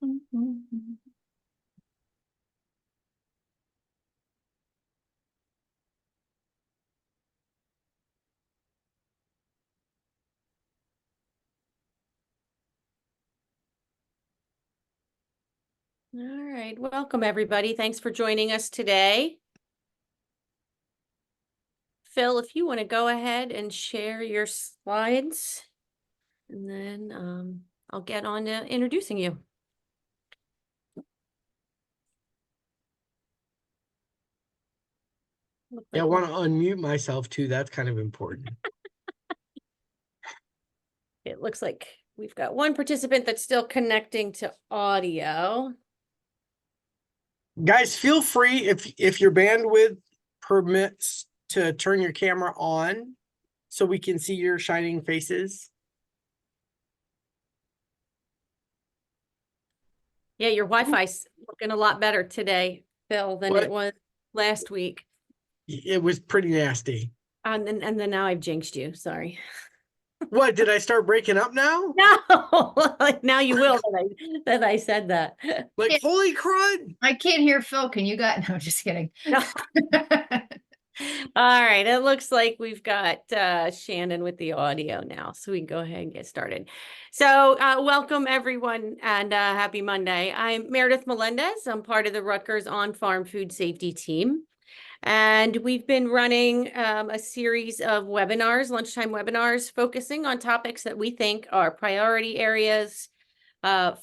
All right, welcome everybody. Thanks for joining us today. Phil, if you want to go ahead and share your slides, and then I'll get on to introducing you. Yeah, I want to unmute myself too. That's kind of important. It looks like we've got one participant that's still connecting to audio. Guys, feel free if your bandwidth permits to turn your camera on so we can see your shining faces. Yeah, your Wi-Fi's looking a lot better today, Phil, than it was last week. It was pretty nasty. And then now I've jinxed you. Sorry. What, did I start breaking up now? No, now you will that I said that. Like, holy crud. I can't hear Phil. Can you got? No, just kidding. No. All right, it looks like we've got Shannon with the audio now, so we can go ahead and get started. So welcome everyone, and happy Monday. I'm Meredith Melendez. I'm part of the Rutgers on-farm food safety team. And we've been running a series of webinars, lunchtime webinars, focusing on topics that we think are priority areas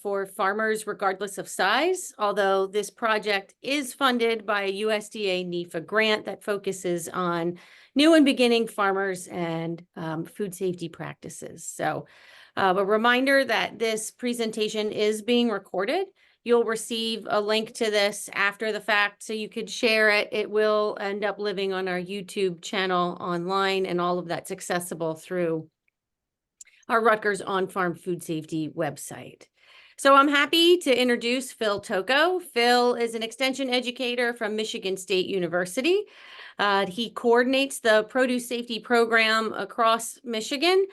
for farmers, regardless of size. Although this project is funded by a USDA NIFA grant that focuses on new and beginning farmers and food safety practices. So a reminder that this presentation is being recorded. You'll receive a link to this after the fact, so you could share it. It will end up living on our YouTube channel online, and all of that's accessible through our Rutgers on-farm food safety website. So I'm happy to introduce Phil Tocco. Phil is an extension educator from Michigan State University. He coordinates the produce safety program across Michigan.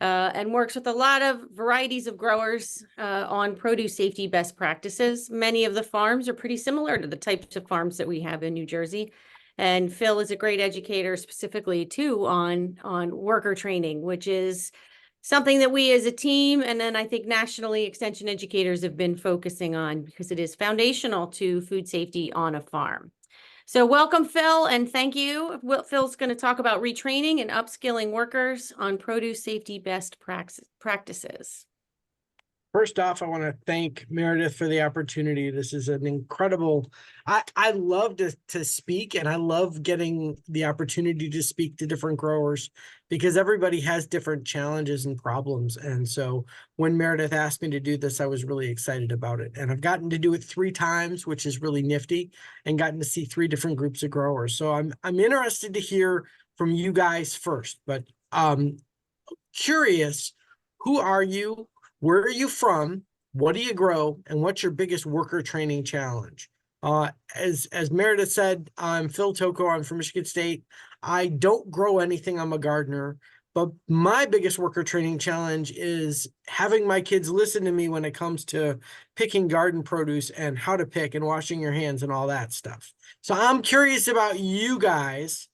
And works with a lot of varieties of growers on produce safety best practices. Many of the farms are pretty similar to the types of farms that we have in New Jersey. And Phil is a great educator specifically too on worker training, which is something that we as a team, and then I think nationally, extension educators have been focusing on because it is foundational to food safety on a farm. So welcome, Phil, and thank you. Phil's going to talk about retraining and upskilling workers on produce safety best practices. First off, I want to thank Meredith for the opportunity. This is an incredible, I love to speak, and I love getting the opportunity to speak to different growers because everybody has different challenges and problems. And so when Meredith asked me to do this, I was really excited about it. And I've gotten to do it 3 times, which is really nifty, and gotten to see 3 different groups of growers. So I'm interested to hear from you guys first, but curious, who are you? Where are you from? What do you grow? And what's your biggest worker training challenge? As Meredith said, I'm Phil Tocco. I'm from Michigan State. I don't grow anything. I'm a gardener. But my biggest worker training challenge is having my kids listen to me when it comes to picking garden produce and how to pick and washing your hands and all that stuff. So I'm curious about you guys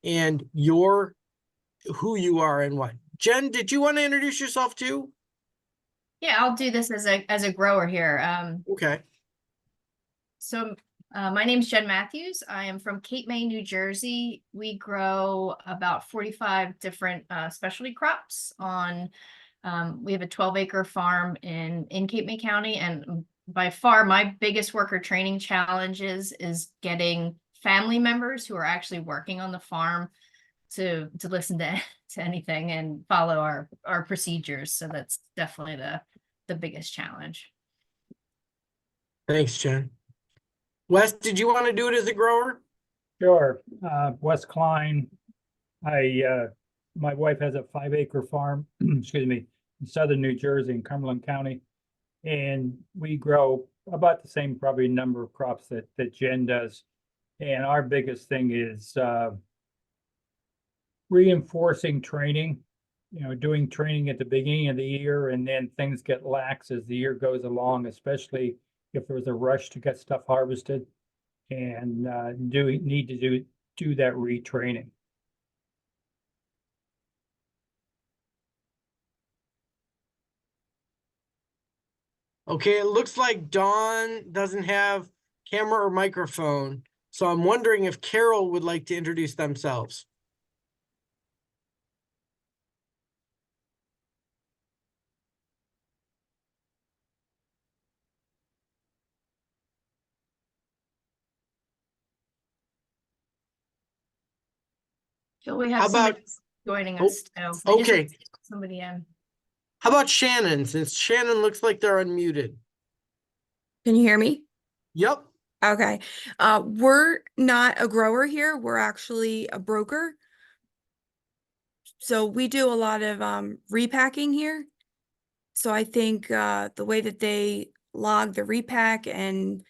and who you are and what. Jen, did you want to introduce yourself too? Yeah, I'll do this as a grower here. Okay. So my name's Jen Matthews. I am from Cape May, New Jersey. We grow about 45 different specialty crops on. We have a 12-acre farm in Cape May County, and by far my biggest worker training challenge is getting family members who are actually working on the farm to listen to anything and follow our procedures. So that's definitely the biggest challenge. Thanks, Jen. Wes, did you want to do it as a grower? Sure. Wes Klein. My wife has a 5-acre farm, excuse me, in southern New Jersey in Cumberland County. And we grow about the same probably number of crops that Jen does. And our biggest thing is reinforcing training doing training at the beginning of the year, and then things get lax as the year goes along, especially if there was a rush to get stuff harvested and need to do that retraining. Okay, it looks like Dawn doesn't have camera or microphone, so I'm wondering if Carol would like to introduce themselves. So we How have about- somebody joining Oh, us too. I just okay. let somebody in. How about Shannon, since Shannon looks like they're unmuted? Can you hear me? Yep. Okay. We're not a grower here. We're actually a broker. So we do a lot of repacking here. So I think the way that they log the repack and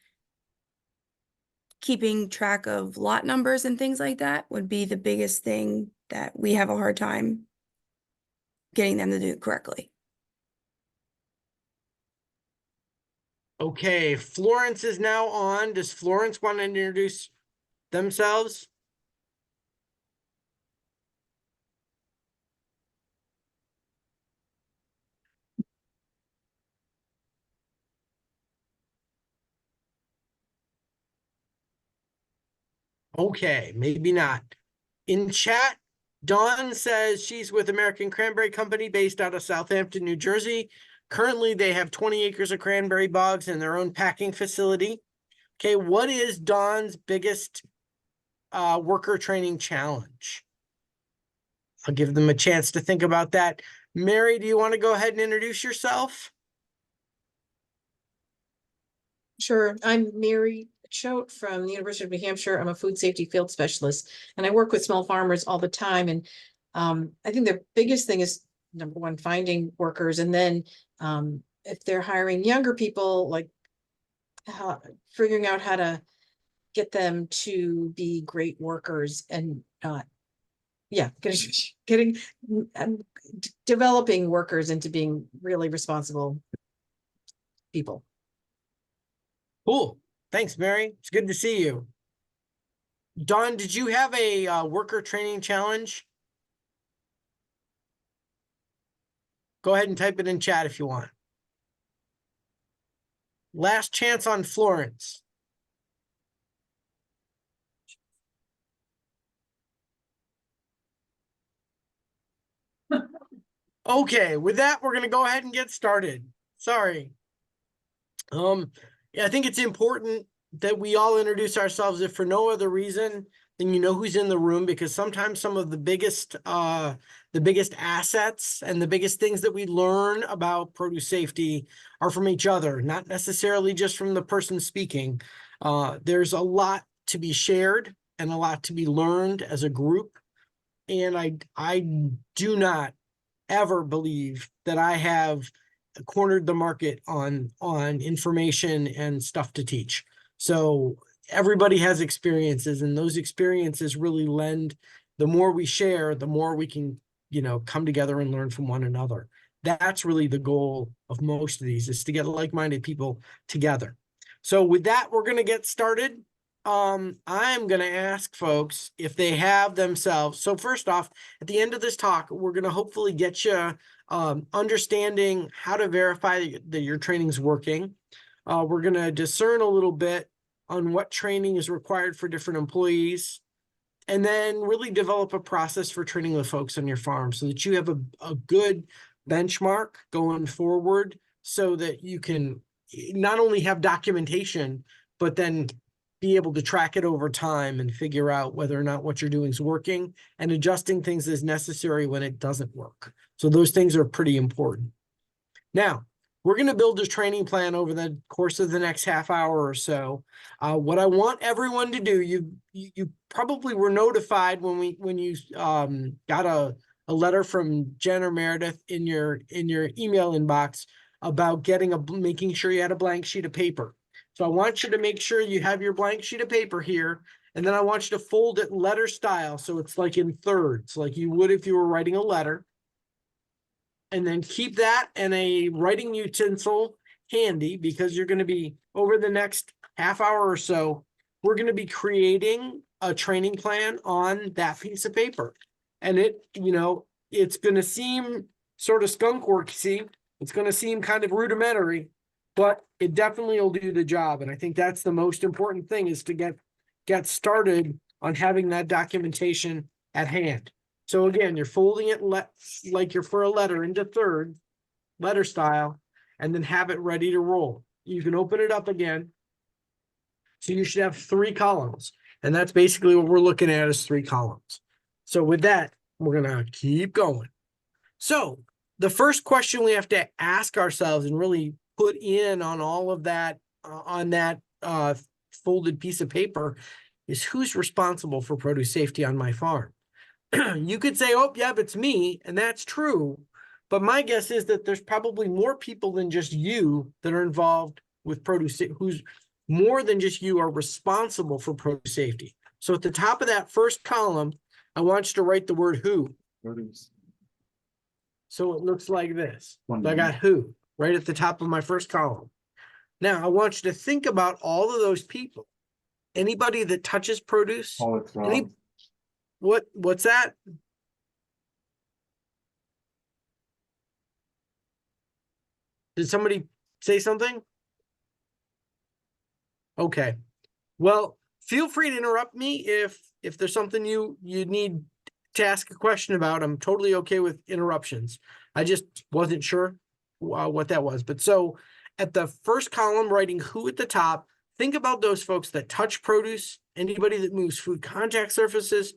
keeping track of lot numbers and things like that would be the biggest thing that we have a hard time getting them to do correctly. Okay, Florence is now on. Does Florence want to introduce themselves? Okay, maybe not. In chat, Dawn says she's with American Cranberry Company based out of Southampton, New Jersey. Currently, they have 20 acres of cranberry bogs in their own packing facility. Okay, what is Dawn's biggest worker training challenge? I'll give them a chance to think about that. Mary, do you want to go ahead and introduce yourself? Sure. I'm Mary Choate from the University of New Hampshire. I'm a food safety field specialist, and I work with small farmers all the time. And I think the biggest thing is, number one, finding workers, and then if they're hiring younger people, like figuring out how to get them to be great workers and getting developing workers into being really responsible people. Cool. Thanks, Mary. It's good to see you. Dawn, did you have a worker training challenge? Go ahead and type it in chat if you want. Last chance on Florence. Okay, with that, we're going to go ahead and get started. Sorry. Yeah, I think it's important that we all introduce ourselves, if for no other reason than you know who's in the room, because sometimes some of the biggest assets and the biggest things that we learn about produce safety are from each other, not necessarily just from the person speaking. There's a lot to be shared and a lot to be learned as a group. And I do not ever believe that I have cornered the market on information and stuff to teach. So everybody has experiences, and those experiences really lend. The more we share, the more we can, come together and learn from one another. That's really the goal of most of these, is to get like-minded people together. So with that, we're going to get started. I'm going to ask folks if they have themselves. So first off, at the end of this talk, we're going to hopefully get you understanding how to verify that your training's working. We're going to discern a little bit on what training is required for different employees, and then really develop a process for training the folks on your farm so that you have a good benchmark going forward, so that you can not only have documentation, but then be able to track it over time and figure out whether or not what you're doing is working, and adjusting things as necessary when it doesn't work. So those things are pretty important. Now, we're going to build a training plan over the course of the next half hour or so. What I want everyone to do, you probably were notified when you got a letter from Jen or Meredith in your email inbox about making sure you had a blank sheet of paper. So I want you to make sure you have your blank sheet of paper here, and then I want you to fold it letter style, so it's like in thirds, like you would if you were writing a letter. and then keep that and a writing utensil handy, because you're going to be, over the next half hour or so, we're going to be creating a training plan on that piece of paper. And it's going to seem sort of skunk worksy. It's going to seem kind of rudimentary, but it definitely will do the job. And I think that's the most important thing, is to get started on having that documentation at hand. So again, you're folding it like you're for a letter into third, letter style, and then have it ready to roll. You can open it up again. So you should have 3 columns. And that's basically what we're looking at, is 3 columns. So with that, we're going to keep going. So the first question we have to ask ourselves and really put in on all of that, on that folded piece of paper, is who's responsible for produce safety on my farm? You could say, oh, yeah, it's me, and that's true. But my guess is that there's probably more people than just you that are involved with produce, who's more than just you are responsible for produce safety. So at the top of that first column, I want you to write the word who. So it looks like this. So I got who right at the top of my first column. Now I want you to think about all of those people. Anybody that touches produce? What's that? Did somebody say something? Okay. Well, feel free to interrupt me if there's something you need to ask a question about. I'm totally okay with interruptions. I just wasn't sure what that was. But so at the first column, writing who at the top, think about those folks that touch produce, anybody that moves food contact surfaces,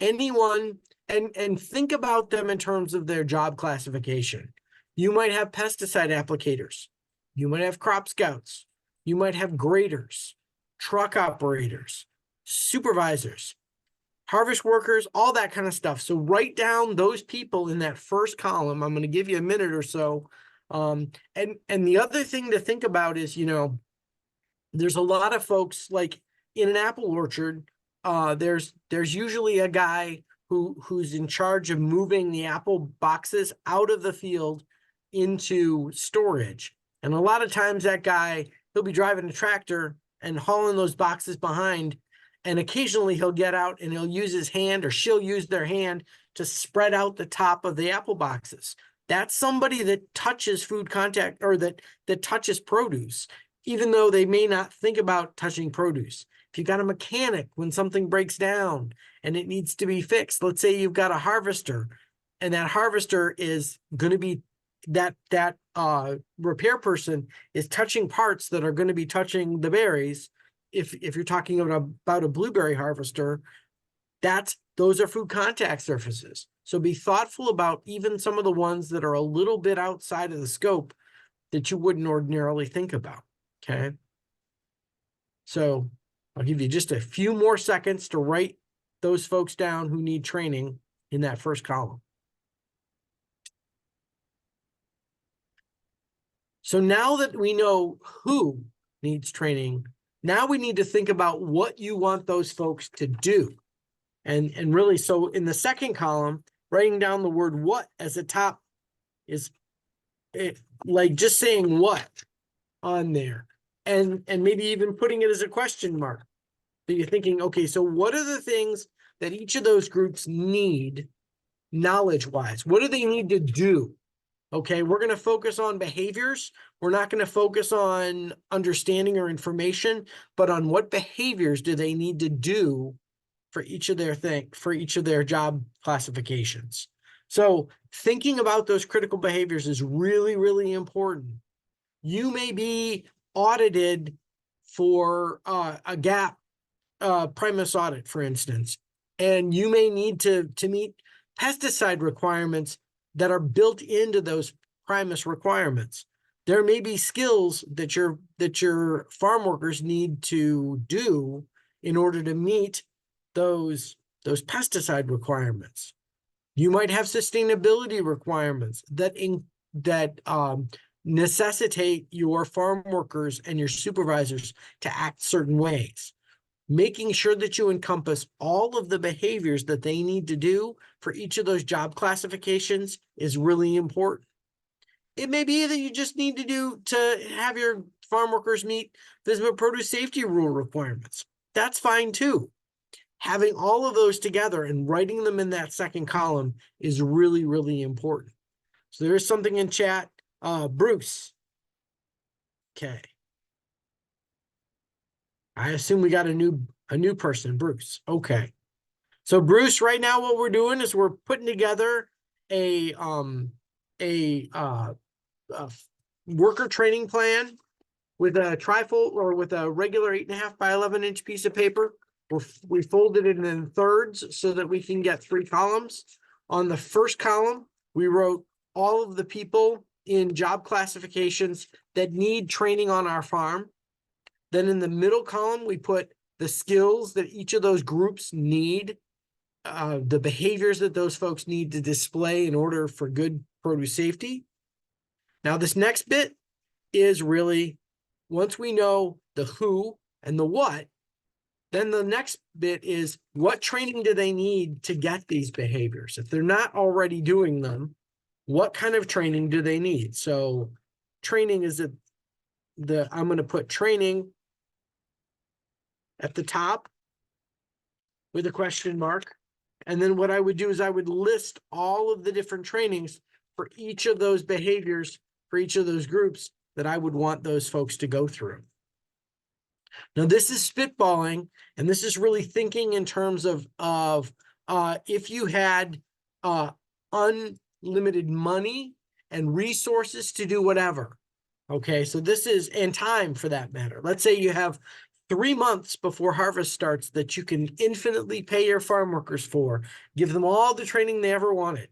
anyone, and think about them in terms of their job classification. You might have pesticide applicators. You might have crop scouts. You might have graders, truck operators, supervisors, harvest workers, all that kind of stuff. So write down those people in that first column. I'm going to give you a minute or so. And the other thing to think about is, there's a lot of folks, like in an apple orchard, there's usually a guy who's in charge of moving the apple boxes out of the field into storage. And a lot of times that guy, he'll be driving a tractor and hauling those boxes behind. And occasionally he'll get out and he'll use his hand, or she'll use their hand to spread out the top of the apple boxes. That's somebody that touches food contact, or that touches produce, even though they may not think about touching produce. If you got a mechanic, when something breaks down and it needs to be fixed, let's say you've got a harvester, and that harvester is going to be that repair person is touching parts that are going to be touching the berries. If you're talking about a blueberry harvester, those are food contact surfaces. So be thoughtful about even some of the ones that are a little bit outside of the scope that you wouldn't ordinarily think about. Okay. So I'll give you just a few more seconds to write those folks down who need training in that first column. So now that we know who needs training, now we need to think about what you want those folks to do. And really, so in the second column, writing down the word what as a top is like just saying what on there. And maybe even putting it as a question mark. So you're thinking, okay, so what are the things that each of those groups need knowledge-wise? What do they need to do? Okay, we're going to focus on behaviors. We're not going to focus on understanding or information, but on what behaviors do they need to do for each of their job classifications. So thinking about those critical behaviors is really, really important. You may be audited for a gap Primus audit, for instance, and you may need to meet pesticide requirements that are built into those Primus requirements. There may be skills that your farm workers need to do in order to meet those pesticide requirements. You might have sustainability requirements that necessitate your farm workers and your supervisors to act certain ways. making sure that you encompass all of the behaviors that they need to do for each of those job classifications is really important. It may be that you just need to have your farm workers meet visible produce safety rule requirements. That's fine too. Having all of those together and writing them in that second column is really, really important. So there is something in chat. Bruce. Okay. I assume we got a new person, Bruce. Okay. So Bruce, right now what we're doing is we're putting together a worker training plan with a trifold or with a regular 8.5 by 11-inch piece of paper. We folded it in thirds so that we can get 3 columns. On the first column, we wrote all of the people in job classifications that need training on our farm. Then in the middle column, we put the skills that each of those groups need, the behaviors that those folks need to display in order for good produce safety. Now, this next bit is really, once we know the who and the what, then the next bit is what training do they need to get these behaviors? If they're not already doing them, what kind of training do they need? So training is I'm going to put training at the top with a question mark. And then what I would do is I would list all of the different trainings for each of those behaviors, for each of those groups that I would want those folks to go through. Now, this is spitballing, and this is really thinking in terms of if you had unlimited money and resources to do whatever. Okay, so this is, and time for that matter. Let's say you have 3 months before harvest starts that you can infinitely pay your farm workers for, give them all the training they ever wanted.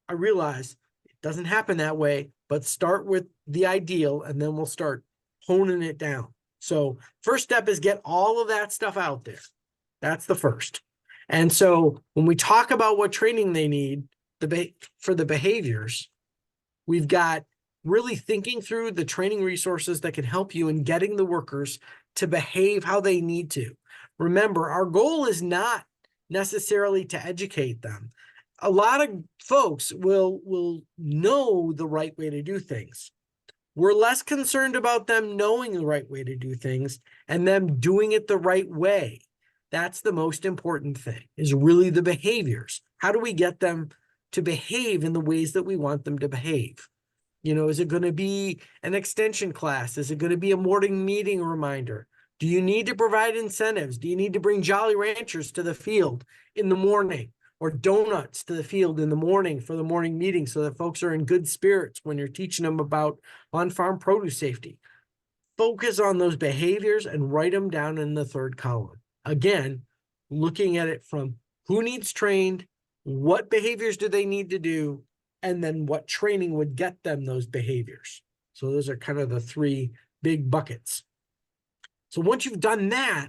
I realize it doesn't happen that way, but start with the ideal, and then we'll start honing it down. So first step is get all of that stuff out there. That's the first. And so when we talk about what training they need for the behaviors, we've got really thinking through the training resources that can help you in getting the workers to behave how they need to. Remember, our goal is not necessarily to educate them. A lot of folks will know the right way to do things. We're less concerned about them knowing the right way to do things and them doing it the right way. That's the most important thing, is really the behaviors. How do we get them to behave in the ways that we want them to behave? You know, is it going to be an extension class? Is it going to be a morning meeting reminder? Do you need to provide incentives? Do you need to bring Jolly Ranchers to the field in the morning, or donuts to the field in the morning for the morning meeting so that folks are in good spirits when you're teaching them about on-farm produce safety? Focus on those behaviors and write them down in the third column. Again, looking at it from who needs trained, what behaviors do they need to do, and then what training would get them those behaviors. So those are kind of the 3 big buckets. So once you've done that,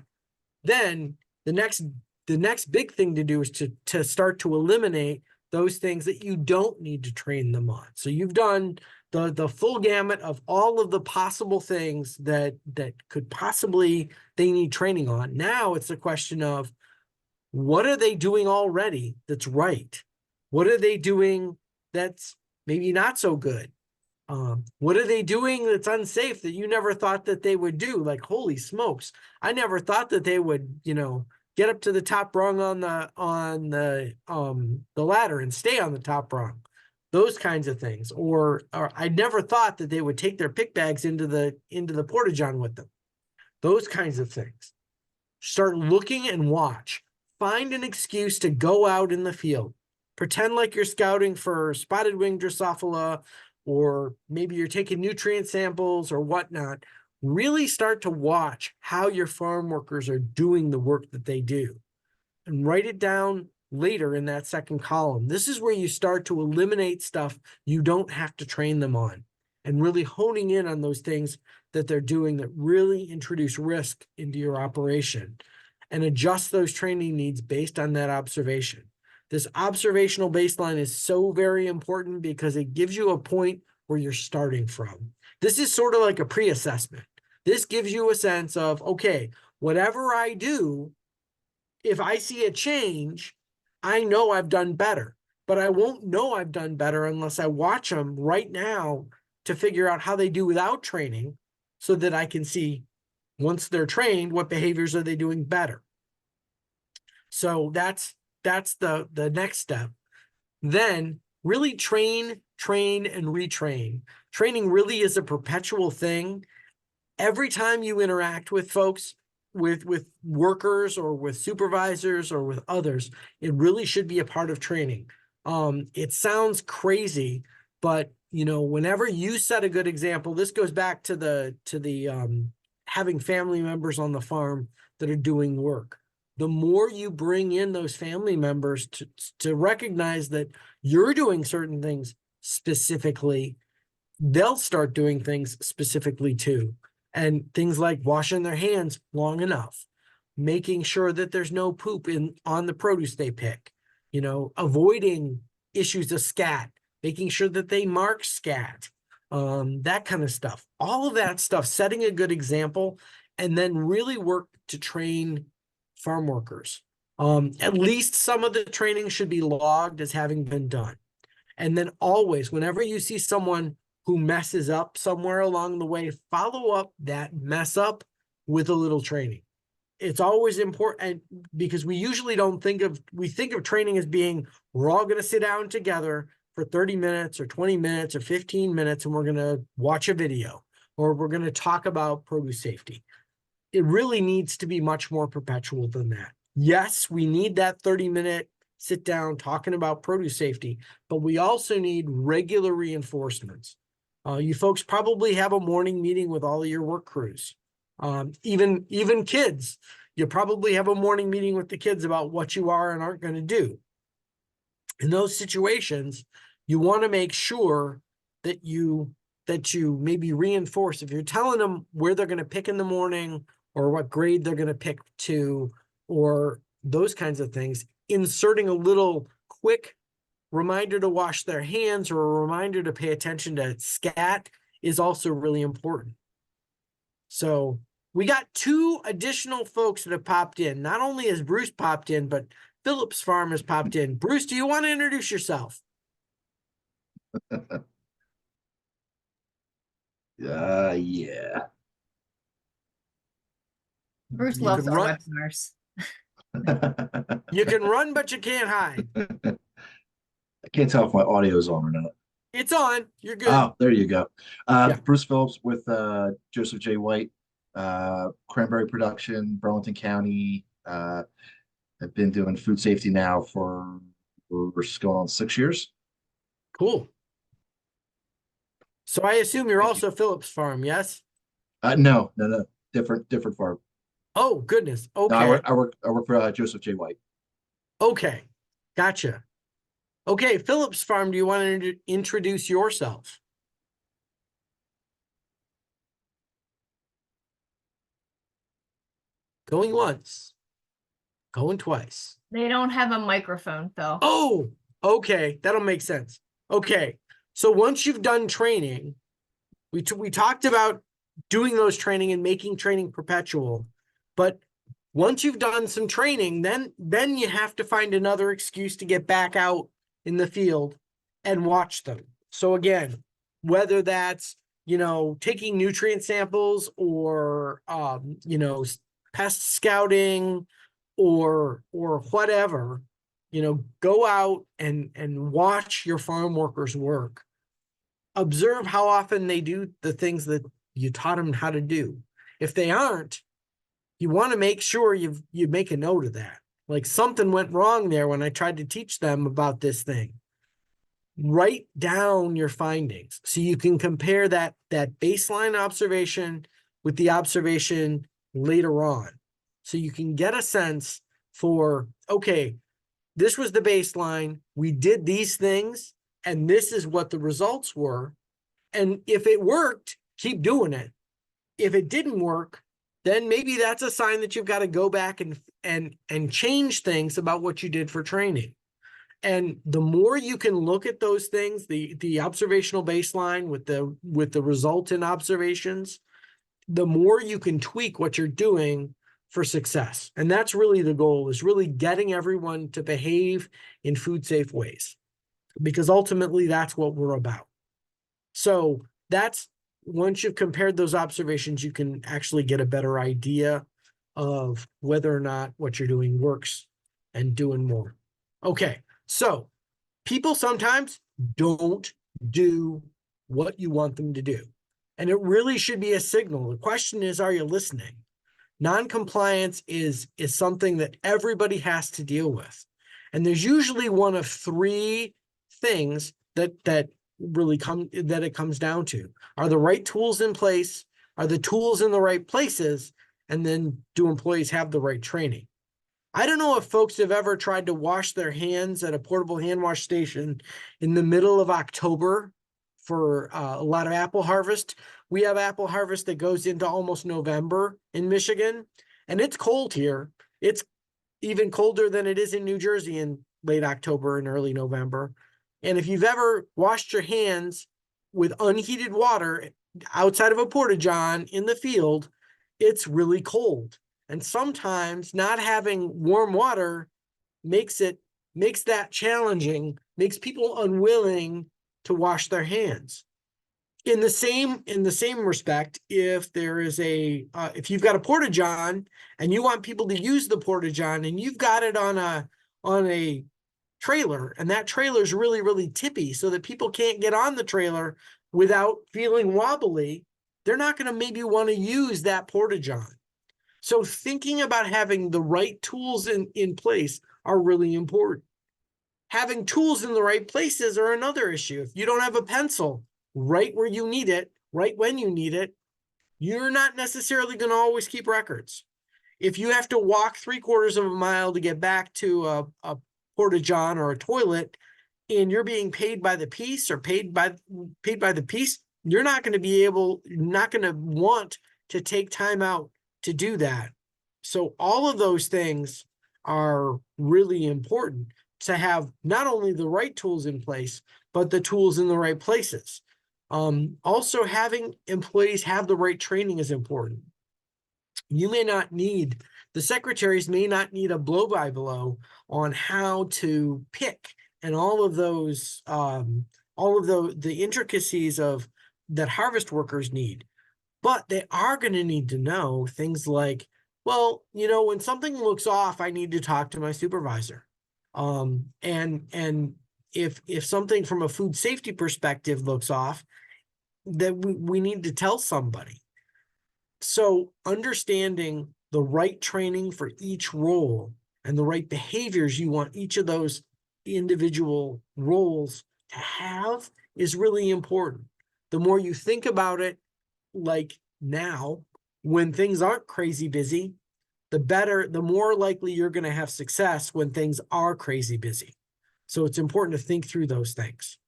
then the next big thing to do is to start to eliminate those things that you don't need to train them on. So you've done the full gamut of all of the possible things that could possibly they need training on. Now it's a question of, what are they doing already that's right? What are they doing that's maybe not so good? What are they doing that's unsafe that you never thought that they would do? Like, holy smokes, I never thought that they would, get up to the top rung on the ladder and stay on the top rung. Those kinds of things. Or I never thought that they would take their pick bags into the porta-john with them. Those kinds of things. Start looking and watch. Find an excuse to go out in the field. Pretend like you're scouting for spotted wing Drosophila, or maybe you're taking nutrient samples or whatnot. Really start to watch how your farm workers are doing the work that they do, and write it down later in that second column. This is where you start to eliminate stuff you don't have to train them on, and really honing in on those things that they're doing that really introduce risk into your operation, and adjust those training needs based on that observation. This observational baseline is so very important because it gives you a point where you're starting from. This is sort of like a pre-assessment. This gives you a sense of, okay, whatever I do, if I see a change, I know I've done better, but I won't know I've done better unless I watch them right now to figure out how they do without training so that I can see, once they're trained, what behaviors are they doing better. So that's the next step. Then really train, and retrain. Training really is a perpetual thing. Every time you interact with folks, with workers or with supervisors or with others, it really should be a part of training. It sounds crazy, but whenever you set a good example, this goes back to the having family members on the farm that are doing work. The more you bring in those family members to recognize that you're doing certain things specifically, they'll start doing things specifically too. And things like washing their hands long enough, making sure that there's no poop on the produce they pick, avoiding issues of scat, making sure that they mark scat, that kind of stuff. All of that stuff, setting a good example, and then really work to train farm workers. At least some of the training should be logged as having been done. And then always, whenever you see someone who messes up somewhere along the way, follow up that mess up with a little training. It's always important, because we usually think of training as being, we're all going to sit down together for 30 minutes or 20 minutes or 15 minutes, and we're going to watch a video, or we're going to talk about produce safety. It really needs to be much more perpetual than that. Yes, we need that 30-minute sit down talking about produce safety, but we also need regular reinforcements. You folks probably have a morning meeting with all of your work crews. Even kids, you probably have a morning meeting with the kids about what you are and aren't going to do. In those situations, you want to make sure that you maybe reinforce. If you're telling them where they're going to pick in the morning, or what grade they're going to pick to, or those kinds of things, inserting a little quick reminder to wash their hands or a reminder to pay attention to scat is also really important. So we got 2 additional folks that have popped in. Not only has Bruce popped in, but Phillip's farm has popped in. Bruce, do you want to introduce yourself? Yeah. Bruce You loves can our run- webinars. You can run, but you can't hide. I can't tell if my audio is on or not. It's on. You're good. Oh, there you go. Yeah. Bruce Phillips with Joseph J. White, cranberry production, Burlington County. I've been doing food safety now for we're going on 6 years. Cool. So I assume you're Thank also Phillip's farm, yes? No, different farm. Oh, goodness. No, Okay. I work for Joseph J. White. Okay. Gotcha. Okay, Phillip's farm, do you want to introduce yourself? Going once. Going twice. They don't have a microphone though. Oh, okay. That'll make sense. Okay. So once you've done training, we talked about doing those training and making training perpetual. But once you've done some training, then you have to find another excuse to get back out in the field and watch them. So again, whether that's, taking nutrient samples or, pest scouting or whatever, go out and watch your farm workers work. Observe how often they do the things that you taught them how to do. If they aren't, you want to make sure you make a note of that. Like, something went wrong there when I tried to teach them about this thing. Write down your findings so you can compare that baseline observation with the observation later on. So you can get a sense for, okay, this was the baseline, we did these things, and this is what the results were. And if it worked, keep doing it. If it didn't work, then maybe that's a sign that you've got to go back and change things about what you did for training. And the more you can look at those things, the observational baseline with the resultant observations, the more you can tweak what you're doing for success. And that's really the goal, is really getting everyone to behave in food safe ways, because ultimately that's what we're about. So that's, once you've compared those observations, you can actually get a better idea of whether or not what you're doing works and doing more. Okay, so people sometimes don't do what you want them to do. And it really should be a signal. The question is, are you listening? Non-compliance is something that everybody has to deal with. And there's usually one of three things that it comes down to. Are the right tools in place? Are the tools in the right places? And then do employees have the right training? I don't know if folks have ever tried to wash their hands at a portable hand wash station in the middle of October for a lot of apple harvest. We have apple harvest that goes into almost November in Michigan, and it's cold here. It's even colder than it is in New Jersey in late October and early November. And if you've ever washed your hands with unheated water outside of a porta-john in the field, it's really cold. And sometimes not having warm water makes that challenging, makes people unwilling to wash their hands. In the same respect, if there is if you've got a porta-john and you want people to use the porta-john and you've got it on a trailer, and that trailer is really, really tippy so that people can't get on the trailer without feeling wobbly, they're not going to maybe want to use that porta-john. So thinking about having the right tools in place are really important. Having tools in the right places are another issue. If you don't have a pencil right where you need it, right when you need it, you're not necessarily going to always keep records. If you have to walk 3/4 of a mile to get back to a porta-john or a toilet, and you're being paid by the piece or paid by the piece, you're not going to want to take time out to do that. So all of those things are really important, to have not only the right tools in place, but the tools in the right places. Also, having employees have the right training is important. The secretaries may not need a blow-by-blow on how to pick and all of the intricacies that harvest workers need. But they are going to need to know things like, well, when something looks off, I need to talk to my supervisor. And if something from a food safety perspective looks off, that we need to tell somebody. So understanding the right training for each role and the right behaviors you want each of those individual roles to have is really important. The more you think about it, like now, when things aren't crazy busy, the more likely you're going to have success when things are crazy busy. So it's important to think through those things.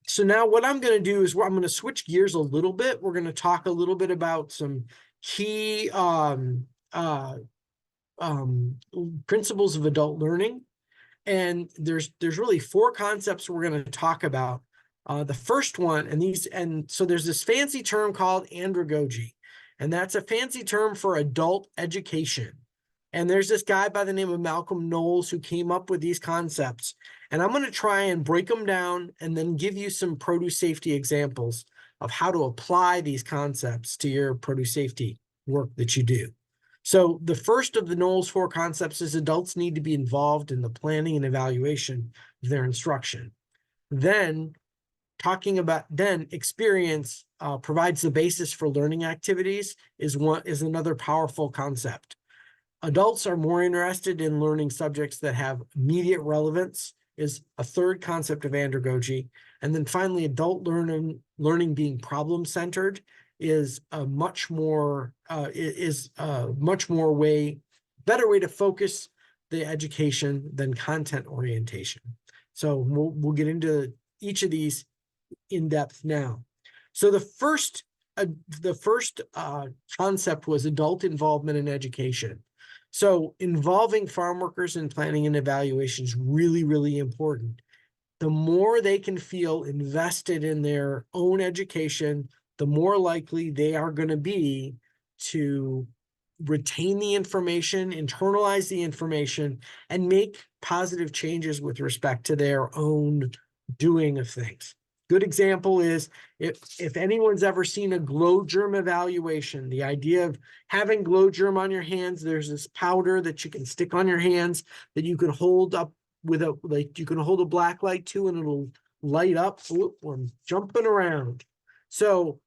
So now what I'm going to do is I'm going to switch gears a little bit. We're going to talk a little bit about some key principles of adult learning. And there's really 4 concepts we're going to talk about. The first one, so there's this fancy term called andragogy, and that's a fancy term for adult education. And there's this guy by the name of Malcolm Knowles who came up with these concepts. And I'm going to try and break them down and then give you some produce safety examples of how to apply these concepts to your produce safety work that you do. So the first of the Knowles 4 concepts is adults need to be involved in the planning and evaluation of their instruction. Then experience provides the basis for learning activities is another powerful concept. Adults are more interested in learning subjects that have immediate relevance is a third concept of andragogy. And then finally, adult learning being problem-centered is a much more better way to focus the education than content orientation. So we'll get into each of these in depth now. So the first concept was adult involvement in education. So involving farm workers in planning and evaluation is really, really important. The more they can feel invested in their own education, the more likely they are going to be to retain the information, internalize the information, and make positive changes with respect to their own doing of things. Good example is if anyone's ever seen a glow germ evaluation, the idea of having glow germ on your hands, there's this powder that you can stick on your hands that you can hold up with you can hold a black light to and it'll light up. Whoop, I'm jumping around. So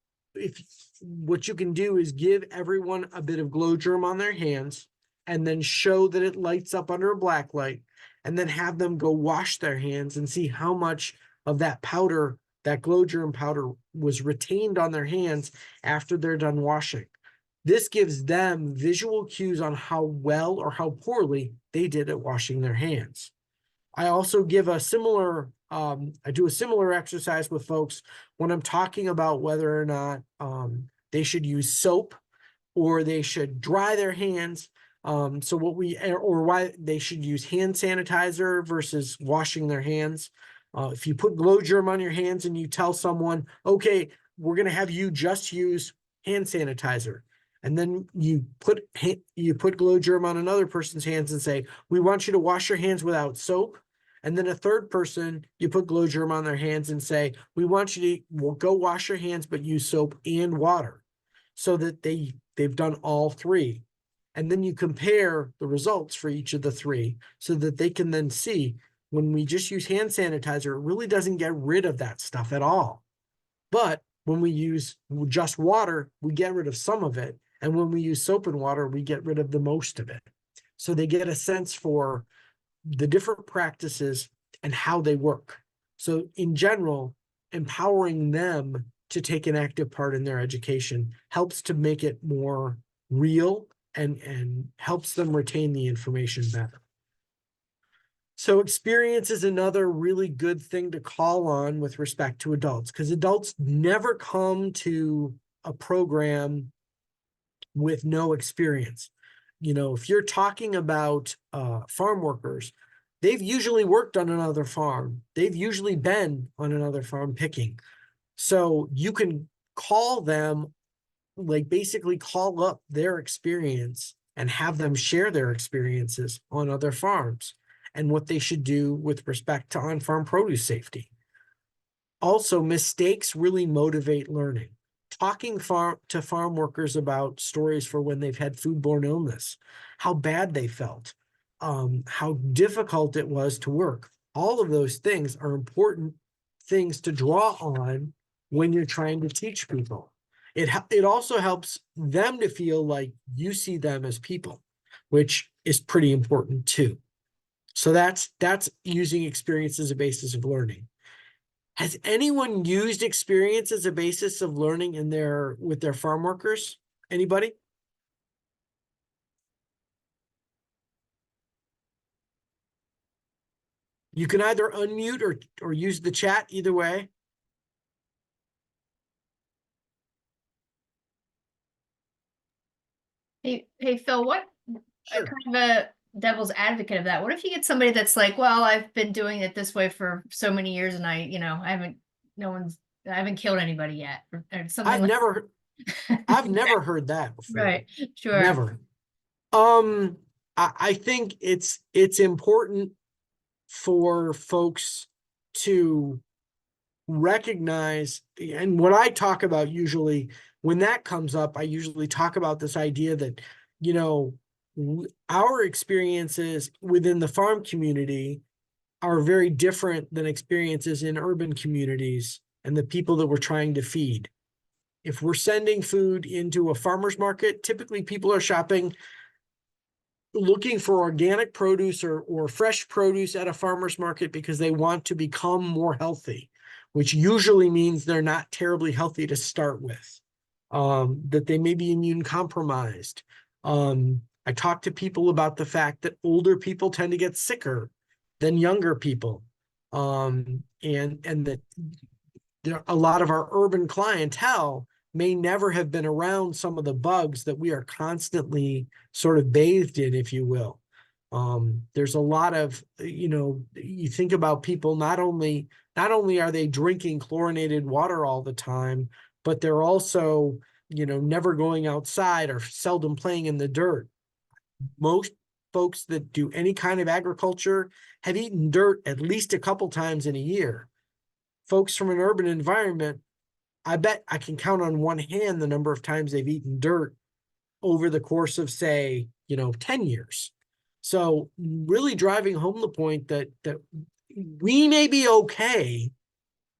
what you can do is give everyone a bit of glow germ on their hands and then show that it lights up under a black light, and then have them go wash their hands and see how much of that powder, that glow germ powder, was retained on their hands after they're done washing. This gives them visual cues on how well or how poorly they did at washing their hands. I also give a similar, I do a similar exercise with folks when I'm talking about whether or not they should use soap or they should dry their hands. Or why they should use hand sanitizer versus washing their hands. If you put glow germ on your hands and you tell someone, okay, we're going to have you just use hand sanitizer. And then you put glow germ on another person's hands and say, we want you to wash your hands without soap. And then a third person, you put glow germ on their hands and say, we want you to go wash your hands, but use soap and water, so that they've done all three. And then you compare the results for each of the three so that they can then see when we just use hand sanitizer, it really doesn't get rid of that stuff at all. But when we use just water, we get rid of some of it. And when we use soap and water, we get rid of the most of it. So they get a sense for the different practices and how they work. So in general, empowering them to take an active part in their education helps to make it more real and helps them retain the information better. So experience is another really good thing to call on with respect to adults, because adults never come to a program with no experience. You know, if you're talking about farm workers, they've usually worked on another farm. They've usually been on another farm picking. So you can call them, like basically call up their experience and have them share their experiences on other farms and what they should do with respect to on-farm produce safety. Also, mistakes really motivate learning. Talking to farm workers about stories for when they've had foodborne illness, how bad they felt, how difficult it was to work. All of those things are important things to draw on when you're trying to teach people. It also helps them to feel like you see them as people, which is pretty important too. So that's using experience as a basis of learning. Has anyone used experience as a basis of learning with their farm workers? Anybody? You can either unmute or use the chat, either way. Hey, Phil, what Sure. kind of a devil's advocate of that? What if you get somebody that's like, well, I've been doing it this way for so many years and I haven't killed anybody yet or something I've never heard that before. Right, sure. Never. I think it's important for folks to recognize, and what I talk about usually when that comes up, I usually talk about this idea that, you know, our experiences within the farm community are very different than experiences in urban communities and the people that we're trying to feed. If we're sending food into a farmer's market, typically people are shopping looking for organic produce or fresh produce at a farmer's market because they want to become more healthy, which usually means they're not terribly healthy to start with, that they may be immune compromised. I talk to people about the fact that older people tend to get sicker than younger people, and that a lot of our urban clientele may never have been around some of the bugs that we are constantly sort of bathed in, if you will. There's a lot of, you think about people, not only are they drinking chlorinated water all the time, but they're also never going outside or seldom playing in the dirt. Most folks that do any kind of agriculture have eaten dirt at least a couple times in a year. Folks from an urban environment, I bet I can count on one hand the number of times they've eaten dirt over the course of, say, 10 years. So really driving home the point that we may be okay,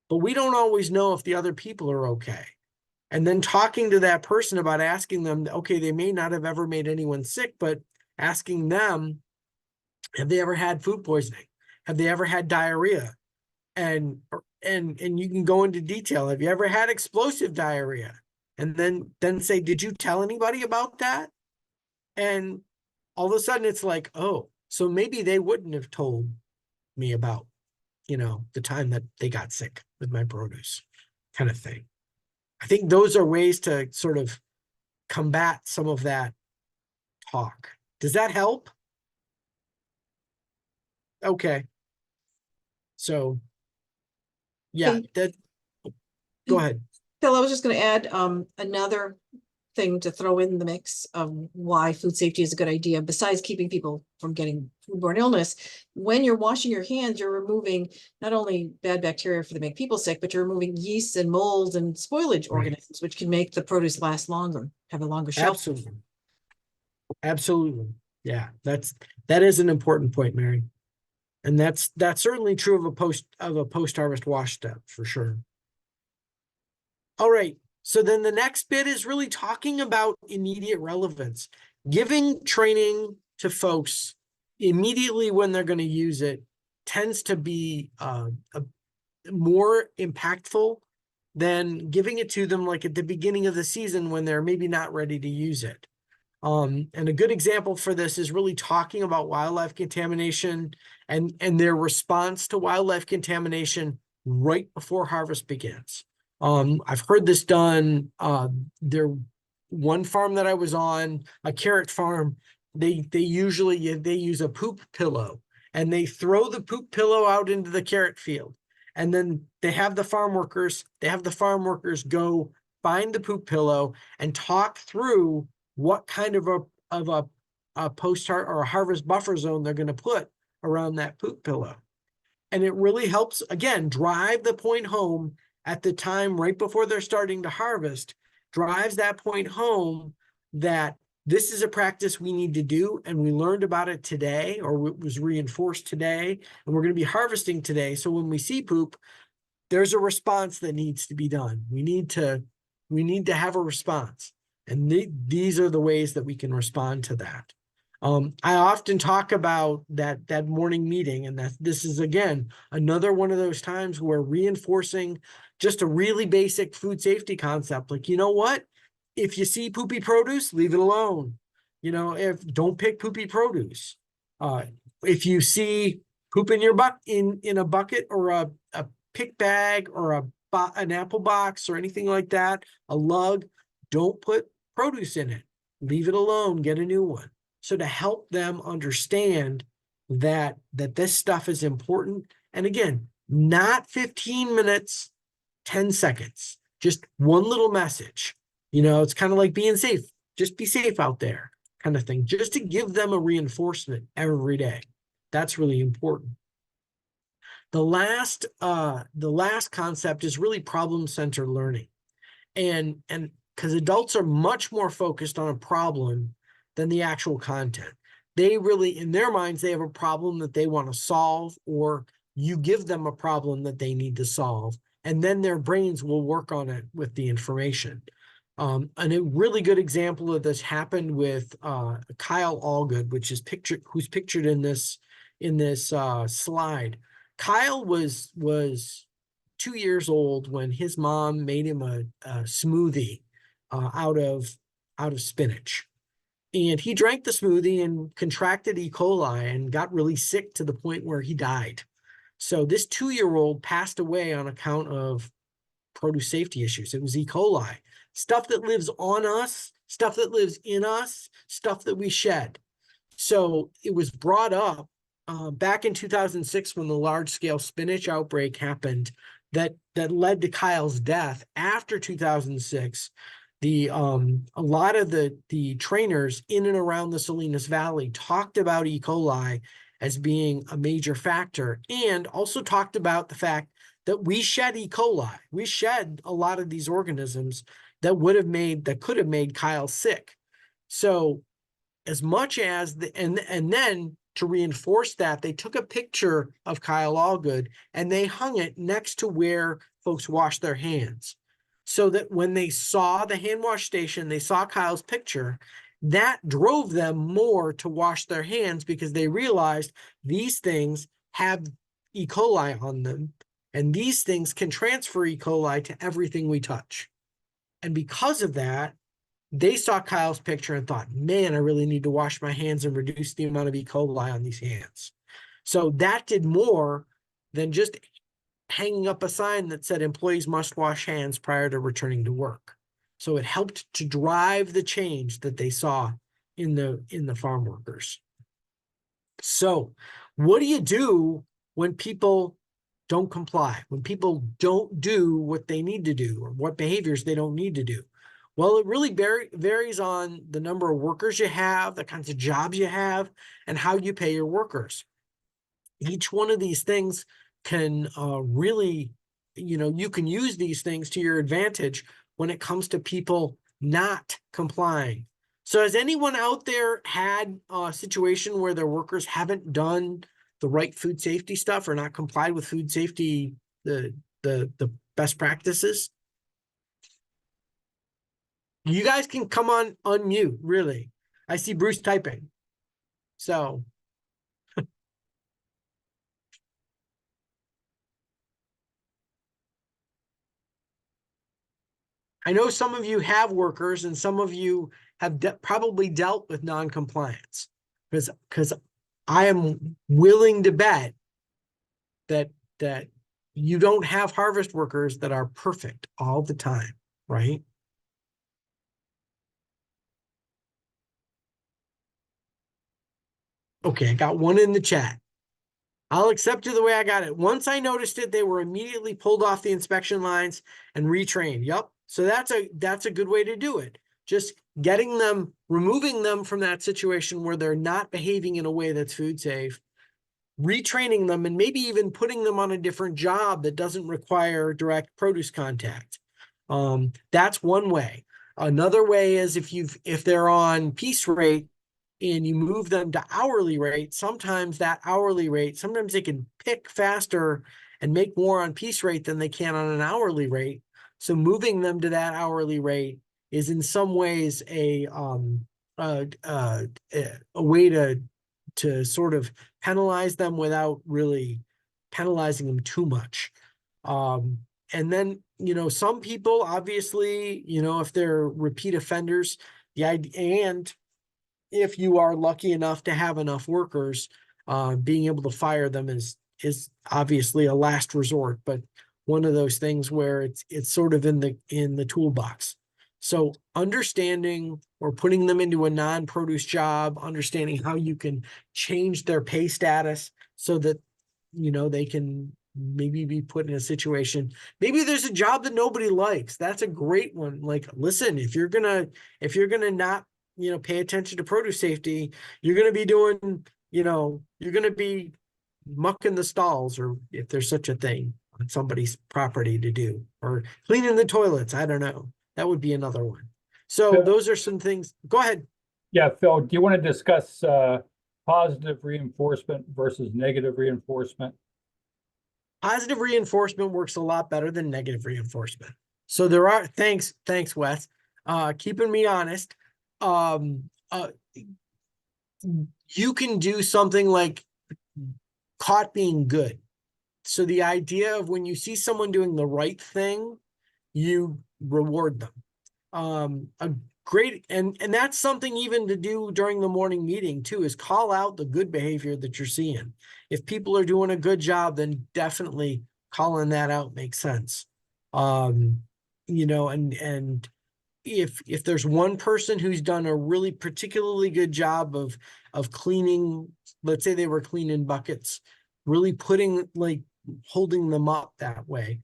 but we don't always know if the other people are okay. And then talking to that person about asking them, okay, they may not have ever made anyone sick, but asking them, have they ever had food poisoning? Have they ever had diarrhea? And you can go into detail. Have you ever had explosive diarrhea? And then say, did you tell anybody about that? And all of a sudden it's like, oh, so maybe they wouldn't have told me about, the time that they got sick with my produce, kind of thing. I think those are ways to sort of combat some of that talk. Does that help? Okay. So, yeah, Okay. go ahead. Phil, I was just going to add another thing to throw in the mix of why food safety is a good idea, besides keeping people from getting foodborne illness. When you're washing your hands, you're removing not only bad bacteria that make people sick, but you're removing yeasts and molds and spoilage organisms, which can make the produce last longer, have a longer shelf. Absolutely. Absolutely. Yeah, that is an important point, Mary. And that's certainly true of a post-harvest wash step for sure. All right. So then the next bit is really talking about immediate relevance, giving training to folks immediately when they're going to use it tends to be more impactful than giving it to them like at the beginning of the season when they're maybe not ready to use it. And a good example for this is really talking about wildlife contamination and their response to wildlife contamination right before harvest begins. I've heard this done. One farm that I was on, a carrot farm, they usually use a poop pillow and they throw the poop pillow out into the carrot field. And then they have the farm workers go find the poop pillow and talk through what kind of a post-harvest or a harvest buffer zone they're going to put around that poop pillow. And it really helps, again, drive the point home at the time right before they're starting to harvest, drives that point home that this is a practice we need to do, and we learned about it today, or it was reinforced today, and we're going to be harvesting today. So when we see poop, there's a response that needs to be done. We need to have a response. And these are the ways that we can respond to that. I often talk about that morning meeting, and that this is, again, another one of those times where reinforcing just a really basic food safety concept, like, you know what? If you see poopy produce, leave it alone. Don't pick poopy produce. If you see poop in your in a bucket or a pick bag or an apple box or anything like that, a lug, don't put produce in it. Leave it alone. Get a new one. So to help them understand that this stuff is important. And again, not 15 minutes, 10 seconds, just one little message. It's kind of like being safe. Just be safe out there, kind of thing, just to give them a reinforcement every day. That's really important. The last concept is really problem-centered learning. And because adults are much more focused on a problem than the actual content. They really, in their minds, they have a problem that they want to solve, or you give them a problem that they need to solve, and then their brains will work on it with the information. And a really good example of this happened with Kyle Allgood, who's pictured in this slide. Kyle was 2 years old when his mom made him a smoothie out of spinach. And he drank the smoothie and contracted E. coli and got really sick to the point where he died. So this 2-year-old passed away on account of produce safety issues. It was E. coli, stuff that lives on us, stuff that lives in us, stuff that we shed. So it was brought up back in 2006 when the large-scale spinach outbreak happened that led to Kyle's death. After 2006, A lot of the trainers in and around the Salinas Valley talked about E. coli as being a major factor, and also talked about the fact that we shed E. coli. We shed a lot of these organisms that could have made Kyle sick. So as much as and then to reinforce that, they took a picture of Kyle Allgood and they hung it next to where folks wash their hands, so that when they saw the hand wash station, they saw Kyle's picture, that drove them more to wash their hands, because they realized these things have E. coli on them, and these things can transfer E. coli to everything we touch. And because of that, they saw Kyle's picture and thought, man, I really need to wash my hands and reduce the amount of E. coli on these hands. So that did more than just hanging up a sign that said employees must wash hands prior to returning to work. So it helped to drive the change that they saw in the farm workers. So what do you do when people don't comply, when people don't do what they need to do, or what behaviors they don't need to do? Well, it really varies on the number of workers you have, the kinds of jobs you have, and how you pay your workers. Each one of these things can really, you can use these things to your advantage when it comes to people not complying. So has anyone out there had a situation where their workers haven't done the right food safety stuff, or not complied with food safety, the best practices? You guys can come on unmute, really. I see Bruce typing. So I know some of you have workers, and some of you have probably dealt with non-compliance, because I am willing to bet that you don't have harvest workers that are perfect all the time, right? Okay, I got one in the chat. I'll accept it the way I got it. Once I noticed it, they were immediately pulled off the inspection lines and retrained. Yep. So that's a good way to do it. Just getting them, removing them from that situation where they're not behaving in a way that's food safe, retraining them, and maybe even putting them on a different job that doesn't require direct produce contact. That's one way. Another way is if they're on piece rate and you move them to hourly rate, sometimes they can pick faster and make more on piece rate than they can on an hourly rate. So moving them to that hourly rate is in some ways a way to sort of penalize them without really penalizing them too much. And then, some people, obviously, if they're repeat offenders, and if you are lucky enough to have enough workers, being able to fire them is obviously a last resort, but one of those things where it's sort of in the toolbox. So understanding or putting them into a non-produce job, understanding how you can change their pay status so that they can maybe be put in a situation. Maybe there's a job that nobody likes. That's a great one. Like, listen, if you're gonna not pay attention to produce safety, you're going to be doing, you're going to be mucking the stalls, or if there's such a thing on somebody's property to do, or cleaning the toilets. I don't know. That would be another one. So Phil, those are some things. Go ahead. Yeah, Phil, do you want to discuss positive reinforcement versus negative reinforcement? Positive reinforcement works a lot better than negative reinforcement. So thanks, Wes. Keeping me honest. You can do something like caught being good. So the idea of when you see someone doing the right thing, you reward them. A great, and that's something even to do during the morning meeting too, is call out the good behavior that you're seeing. If people are doing a good job, then definitely calling that out makes sense. And if there's one person who's done a really particularly good job of cleaning, let's say they were cleaning buckets, really holding them up that way,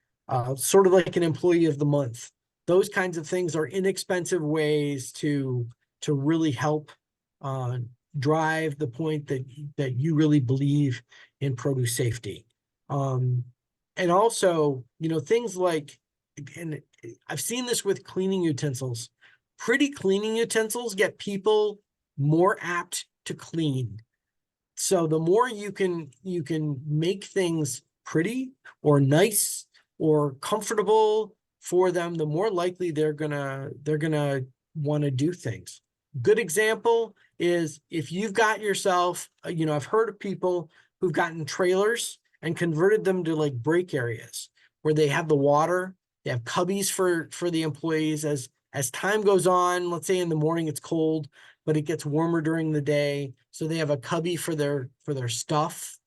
sort of like an employee of the month. those kinds of things are inexpensive ways to really help drive the point that you really believe in produce safety. And also, things like, and I've seen this with cleaning utensils. Pretty cleaning utensils get people more apt to clean. So the more you can make things pretty or nice or comfortable for them, the more likely they're gonna want to do things. Good example is if you've got yourself, I've heard of people who've gotten trailers and converted them to like break areas where they have the water, they have cubbies for the employees. As time goes on, let's say in the morning it's cold, but it gets warmer during the day, so they have a cubby for their stuff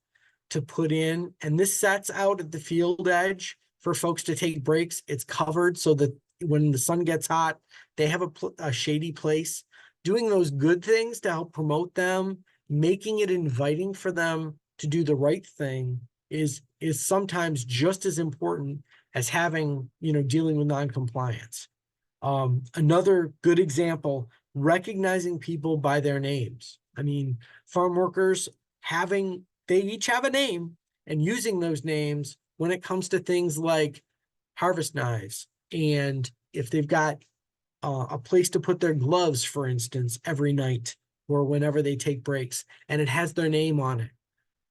to put in, and this sets out at the field edge for folks to take breaks. It's covered so that when the sun gets hot, they have a shady place. Doing those good things to help promote them, making it inviting for them to do the right thing is sometimes just as important as having, dealing with non-compliance. Another good example, recognizing people by their names. I mean, farm workers they each have a name, and using those names when it comes to things like harvest knives, and if they've got a place to put their gloves, for instance, every night or whenever they take breaks, and it has their name on it.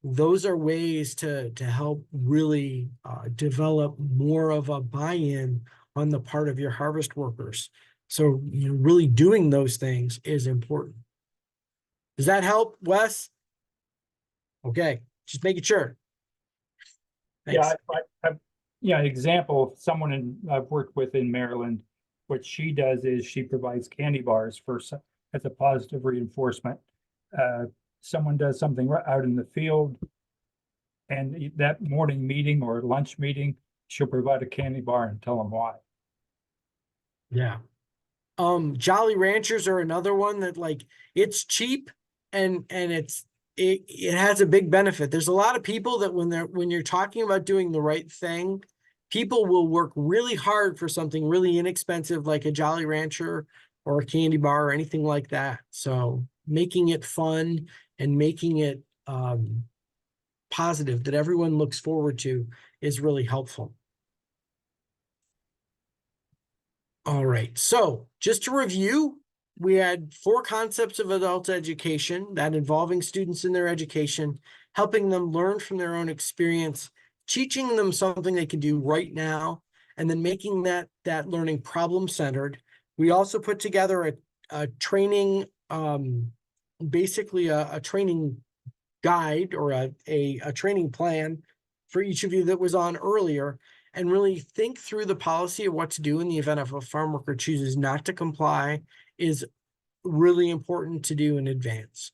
Those are ways to help really develop more of a buy-in on the part of your harvest workers. So, really doing those things is important. Does that help, Wes? Okay, just making sure. Thanks. Example, someone I've worked with in Maryland, what she does is she provides candy bars as a positive reinforcement. Someone does something out in the field, and that morning meeting or lunch meeting, she'll provide a candy bar and tell them why. Yeah. Jolly Ranchers are another one that, like, it's cheap and it has a big benefit. There's a lot of people that when you're talking about doing the right thing, people will work really hard for something really inexpensive like a Jolly Rancher or a candy bar or anything like that. So making it fun and making it positive that everyone looks forward to is really helpful. All right, so just to review, we had 4 concepts of adult education, that involving students in their education, helping them learn from their own experience, teaching them something they can do right now, and then making that learning problem-centered. We also put together a training, basically a training guide or a training plan for each of you that was on earlier, and really think through the policy of what to do in the event if a farm worker chooses not to comply is really important to do in advance.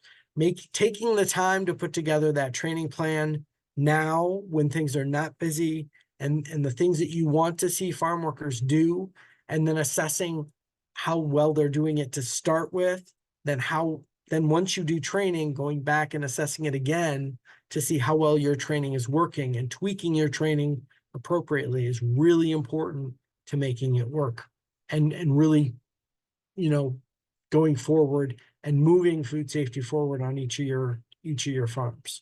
Taking the time to put together that training plan now when things are not busy and the things that you want to see farm workers do, and then assessing how well they're doing it to start with, then once you do training, going back and assessing it again to see how well your training is working, and tweaking your training appropriately is really important to making it work and really, going forward and moving food safety forward on each of your farms.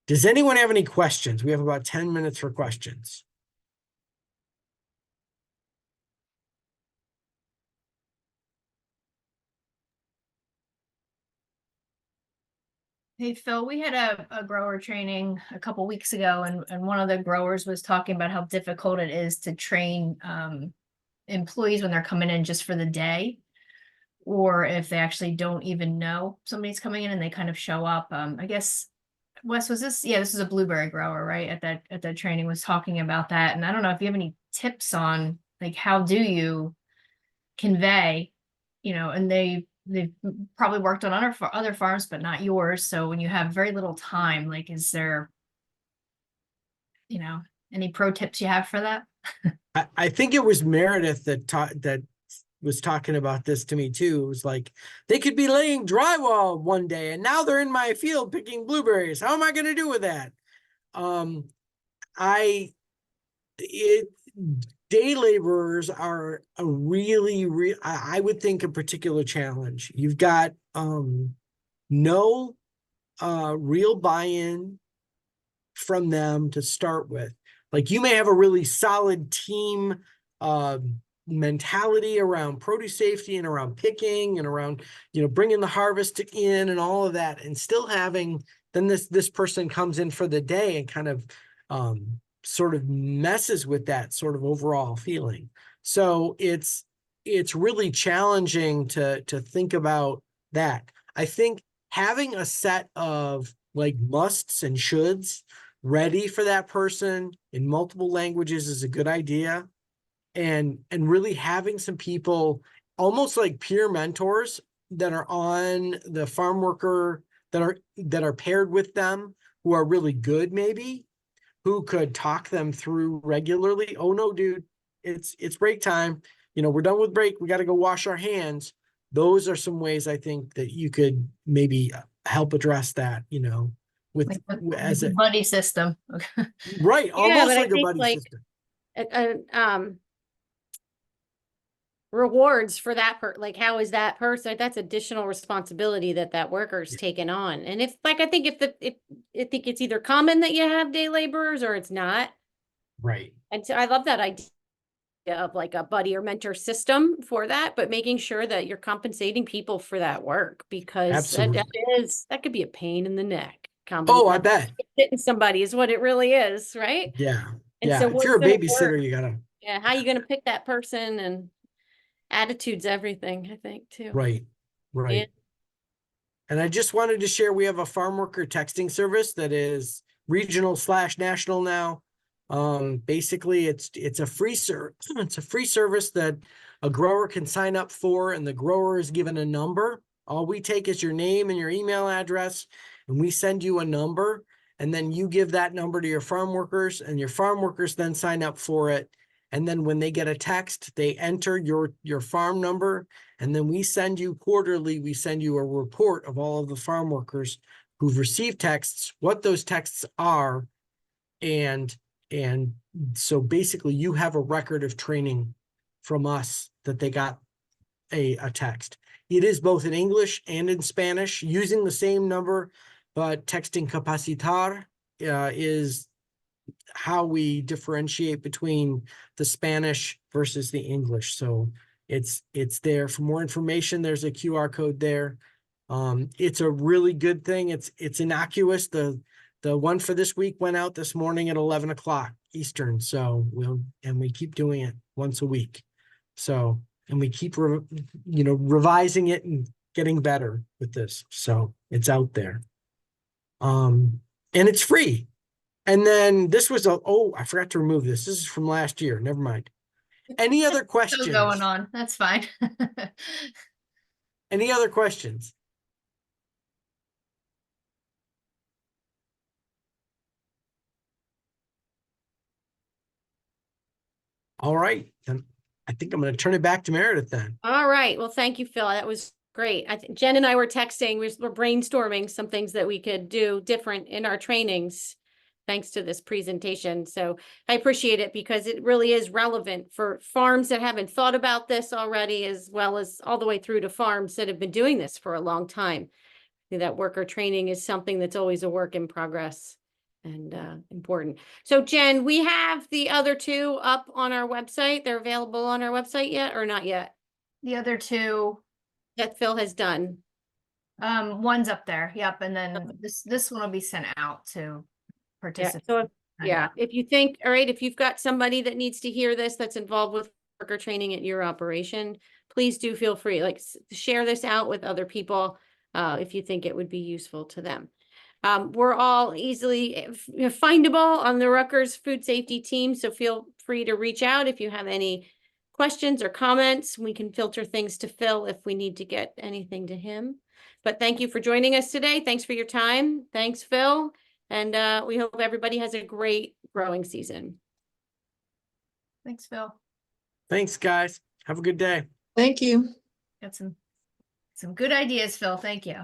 Does anyone have any questions? We have about 10 minutes for questions. Hey, Phil, we had a grower training a couple weeks ago, and one of the growers was talking about how difficult it is to train employees when they're coming in just for the day, or if they actually don't even know somebody's coming in and they kind of show up. I guess, Wes, this is a blueberry grower, right? At that training was talking about that. And I don't know if you have any tips on, like, how do you convey, and they've probably worked on other farms, but not yours. So when you have very little time, like, is there, any pro tips you have for that? I think it was Meredith that was talking about this to me too. It was like, they could be laying drywall one day and now they're in my field picking blueberries. How am I going to do with that? day laborers are a really, I would think a particular challenge. You've got no real buy-in from them to start with. Like you may have a really solid team mentality around produce safety and around picking and around, bringing the harvest in and all of that, and still having, then this person comes in for the day and kind of sort of messes with that sort of overall feeling. So it's really challenging to think about that. I think having a set of like musts and shoulds ready for that person in multiple languages is a good idea. And really having some people almost like peer mentors that are on the farm worker that are paired with them, who are really good, maybe, who could talk them through regularly. Oh no, dude, it's break time. We're done with break. We got to go wash our hands. Those are some ways I think that you could maybe help address that, with Like as the a buddy system. right, Yeah, almost but I like a think buddy like system. Rewards for that like how is that person, that's additional responsibility that worker's Yeah. taken on. And if like I think I think it's either common that you have day laborers or it's not. Right. And so I love that idea of like a buddy or mentor system for that, but making sure that you're compensating people for that work, because Absolutely. that could be a pain in the neck. Oh, I bet. Hitting somebody is what it really is, right? Yeah. And Yeah. so If what's you're a gonna work? babysitter, you gotta. Yeah, how you gonna pick that person, and attitude's everything, I think, too. Right. Right. Yeah. And I just wanted to share, we have a farm worker texting service that is regional/national now. Basically it's a free it's a free service that a grower can sign up for, and the grower is given a number. All we take is your name and your email address, and we send you a number, and then you give that number to your farm workers, and your farm workers then sign up for it. And then when they get a text, they enter your farm number, and then we send you quarterly, we send you a report of all of the farm workers who've received texts, what those texts are. And so basically you have a record of training from us that they got a text. It is both in English and in Spanish using the same number, but texting capacitar is how we differentiate between the Spanish versus the English. So it's there. For more information, there's a QR code there. It's a really good thing. It's innocuous. The one for this week went out this morning at 11 o'clock Eastern. So we keep doing it once a week. So, and we keep, revising it and getting better with this. So it's out there. And it's free. And then this was I forgot to remove this. This is from last year. Never mind. Any other questions? Still going on. That's fine. Any other questions? All right. Then I think I'm going to turn it back to Meredith then. All right. Well, thank you, Phil. That was great. I think Jen and I were texting. We're brainstorming some things that we could do different in our trainings, thanks to this presentation. So I appreciate it, because it really is relevant for farms that haven't thought about this already, as well as all the way through to farms that have been doing this for a long time. That worker training is something that's always a work in progress and important. So Jen, we have the other two up on our website. They're available on our website yet or not yet? The other two, That Phil has done. one's up there. Yep. And then this one will be sent out to Yeah. participants. So if you think, all right, if you've got somebody that needs to hear this, that's involved with worker training at your operation, please do feel free, like share this out with other people if you think it would be useful to them. We're all easily findable on the Rutgers food safety team, so feel free to reach out if you have any questions or comments. We can filter things to Phil if we need to get anything to him. But thank you for joining us today. Thanks for your time. Thanks, Phil. And we hope everybody has a great growing season. Thanks, Phil. Thanks, guys. Have a good day. Thank you. Got some good ideas, Phil. Thank you.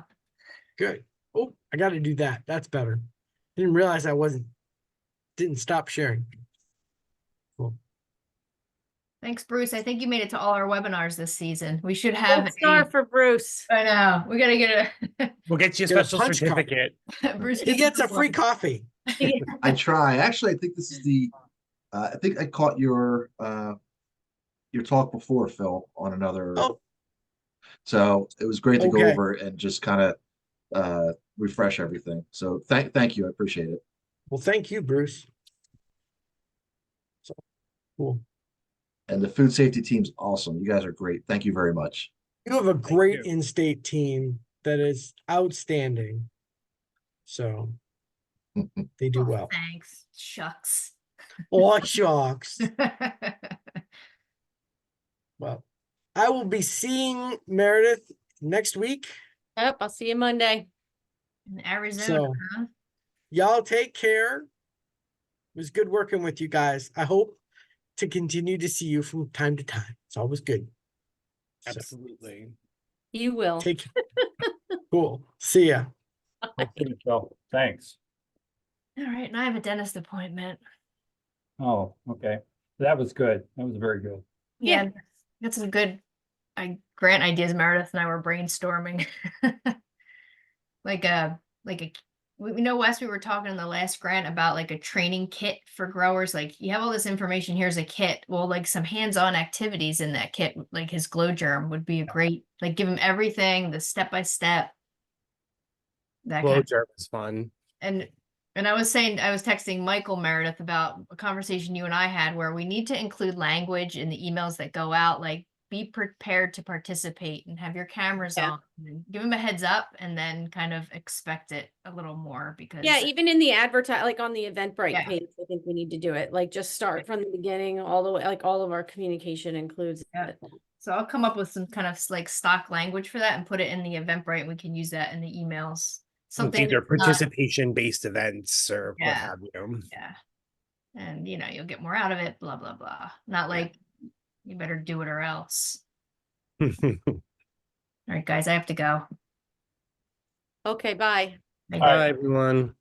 Good. Oh, I got to do that. That's better. Didn't realize didn't stop sharing. Cool. Thanks, Bruce. I think you made it to all our webinars this season. We should have Gold star for Bruce. I know. We gotta get We'll get you a Get a special punch card. certificate. Bruce He gets a free one. coffee. I try. Actually, I think this is I think I caught your talk before, Phil, on another. Oh, So it was great to go Okay. over and just kind of refresh everything. So thank you. I appreciate it. well, thank you, Bruce. So, cool. And the food safety team's awesome. You guys are great. Thank you very much. You have a great you. in-state team that is outstanding. So they do Oh, well. Thanks. Shucks. Oh, shucks. Well, I will be seeing Meredith next week. Yep, I'll see you Monday. In Arizona, So- huh? Y'all take care. It was good working with you guys. I hope to continue to see you from time to time. It's always good. So, Absolutely. You will. take cool. See ya. Hopefully so. Thanks. All right, and I have a dentist appointment. Oh, okay. That was good. That was very good. Yeah. Yeah, got some good grant ideas. Meredith and I were brainstorming. We know, Wes, we were talking in the last grant about like a training kit for growers. Like you have all this information, here's a kit. Well, like some hands-on activities in that kit, like his glow germ would be a great, like give him everything, the step-by-step. That Glow kind germ is fun. and I was texting Michael Meredith about a conversation you and I had where we need to include language in the emails that go out, like be prepared to participate and have your cameras Yeah. on and give them a heads up and then kind of expect it a little more because Yeah, even in the like on the Eventbrite Yeah. page, I think we need to do it. Like just start from the beginning all the way, like all of our communication includes Yeah. it. so I'll come up with some kind of like stock language for that and put it in the Eventbrite and we can use that in the emails. With Something either that's not- participation-based events or what Yeah. have you. Yeah. And you'll get more out of it, blah, blah, blah. Not like you better do it or else. All right, guys, I have to go. Okay, bye. Bye. Bye, everyone.